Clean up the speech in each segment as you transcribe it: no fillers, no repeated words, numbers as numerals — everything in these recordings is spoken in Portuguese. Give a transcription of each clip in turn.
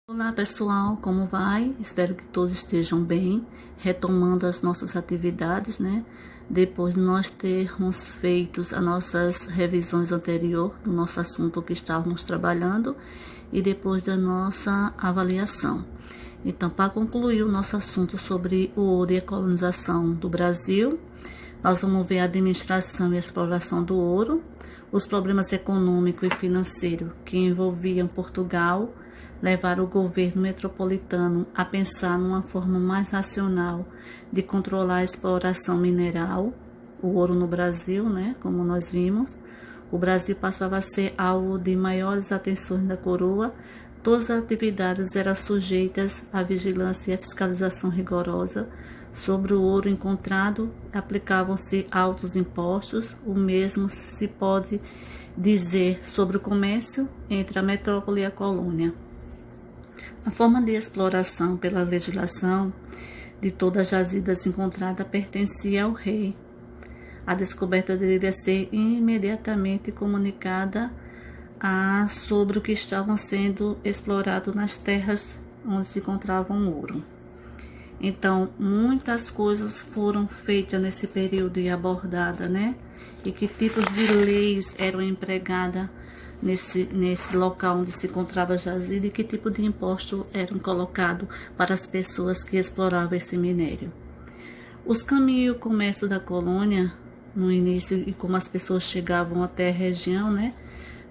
Olá pessoal, como vai? Espero que todos estejam bem, retomando as nossas atividades, né? Depois de nós termos feito as nossas revisões anteriores do nosso assunto que estávamos trabalhando e depois da nossa avaliação. Então, para concluir o nosso assunto sobre o ouro e a colonização do Brasil, nós vamos ver a administração e a exploração do ouro, os problemas econômicos e financeiros que envolviam Portugal, levar o governo metropolitano a pensar numa forma mais racional de controlar a exploração mineral, o ouro no Brasil, né, como nós vimos. O Brasil passava a ser alvo de maiores atenções da coroa, todas as atividades eram sujeitas à vigilância e à fiscalização rigorosa. Sobre o ouro encontrado, aplicavam-se altos impostos, o mesmo se pode dizer sobre o comércio entre a metrópole e a colônia. A forma de exploração pela legislação de todas as jazidas encontradas pertencia ao rei. A descoberta deveria ser imediatamente comunicada sobre o que estavam sendo explorado nas terras onde se encontravam ouro. Então, muitas coisas foram feitas nesse período e abordadas, né? E que tipos de leis eram empregadas nesse local onde se encontrava a jazida e que tipo de imposto eram colocados para as pessoas que exploravam esse minério. Os caminhos e o comércio da colônia, no início, e como as pessoas chegavam até a região, né?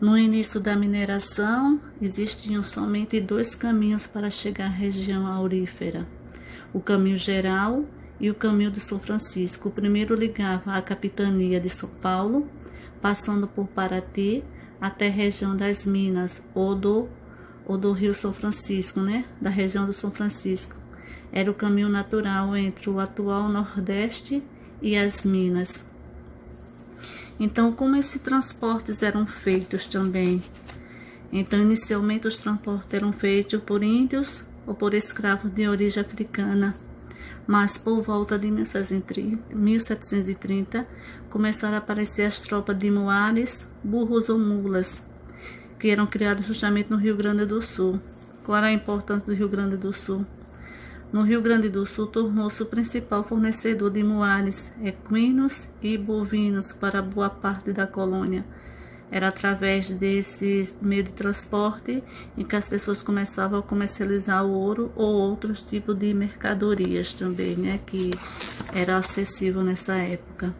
No início da mineração, existiam somente dois caminhos para chegar à região aurífera: o caminho geral e o caminho de São Francisco. O primeiro ligava a capitania de São Paulo, passando por Paraty, até a região das Minas ou do Rio São Francisco, né? Da região do São Francisco. Era o caminho natural entre o atual Nordeste e as Minas. Então, como esses transportes eram feitos também? Então, inicialmente os transportes eram feitos por índios ou por escravos de origem africana. Mas por volta de 1730, começaram a aparecer as tropas de muares, burros ou mulas, que eram criados justamente no Rio Grande do Sul. Qual era a importância do Rio Grande do Sul? No Rio Grande do Sul, tornou-se o principal fornecedor de muares, equinos e bovinos para boa parte da colônia. Era através desse meio de transporte em que as pessoas começavam a comercializar o ouro ou outros tipos de mercadorias também, né, que era acessível nessa época.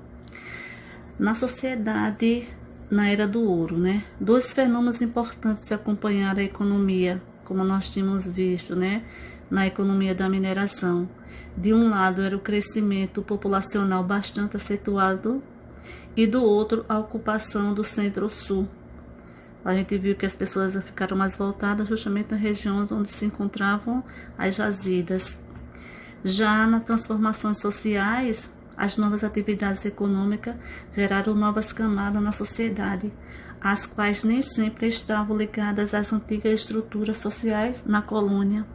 Na sociedade, na era do ouro, né, dois fenômenos importantes acompanharam a economia, como nós tínhamos visto, né, na economia da mineração. De um lado era o crescimento populacional bastante acentuado, e do outro a ocupação do centro-sul. A gente viu que as pessoas ficaram mais voltadas justamente na região onde se encontravam as jazidas. Já nas transformações sociais, as novas atividades econômicas geraram novas camadas na sociedade, as quais nem sempre estavam ligadas às antigas estruturas sociais na colônia.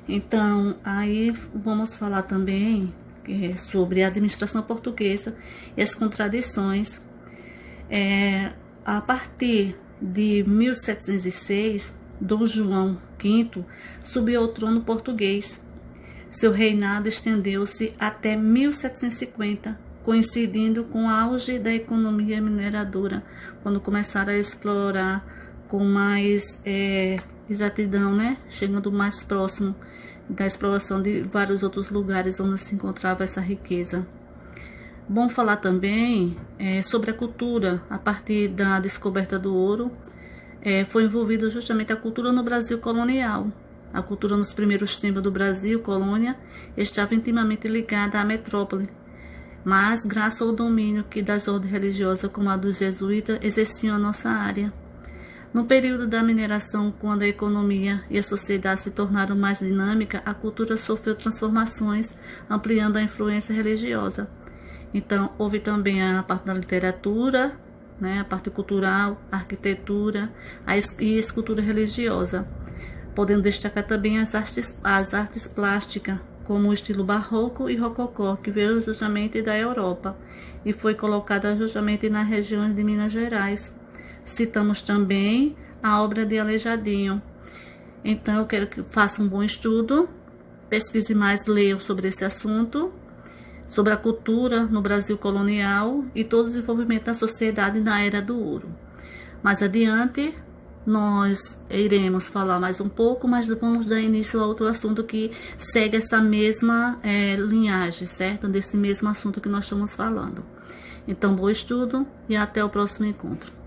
Então, aí vamos falar também sobre a administração portuguesa e as contradições. A partir de 1706, Dom João V subiu ao trono português. Seu reinado estendeu-se até 1750, coincidindo com o auge da economia mineradora, quando começaram a explorar com mais exatidão, né? Chegando mais próximo da exploração de vários outros lugares onde se encontrava essa riqueza. Bom falar também sobre a cultura. A partir da descoberta do ouro, foi envolvida justamente a cultura no Brasil colonial. A cultura nos primeiros tempos do Brasil, colônia, estava intimamente ligada à metrópole, mas graças ao domínio que das ordens religiosas, como a dos jesuítas, exerciam a nossa área. No período da mineração, quando a economia e a sociedade se tornaram mais dinâmicas, a cultura sofreu transformações, ampliando a influência religiosa. Então, houve também a parte da literatura, né, a parte cultural, a arquitetura e a escultura religiosa, podendo destacar também as artes plásticas, como o estilo barroco e rococó, que veio justamente da Europa e foi colocada justamente nas regiões de Minas Gerais. Citamos também a obra de Aleijadinho. Então, eu quero que faça um bom estudo, pesquise mais, leia sobre esse assunto, sobre a cultura no Brasil colonial e todo o desenvolvimento da sociedade na Era do Ouro. Mais adiante, nós iremos falar mais um pouco, mas vamos dar início a outro assunto que segue essa mesma linhagem, certo? Desse mesmo assunto que nós estamos falando. Então, bom estudo e até o próximo encontro.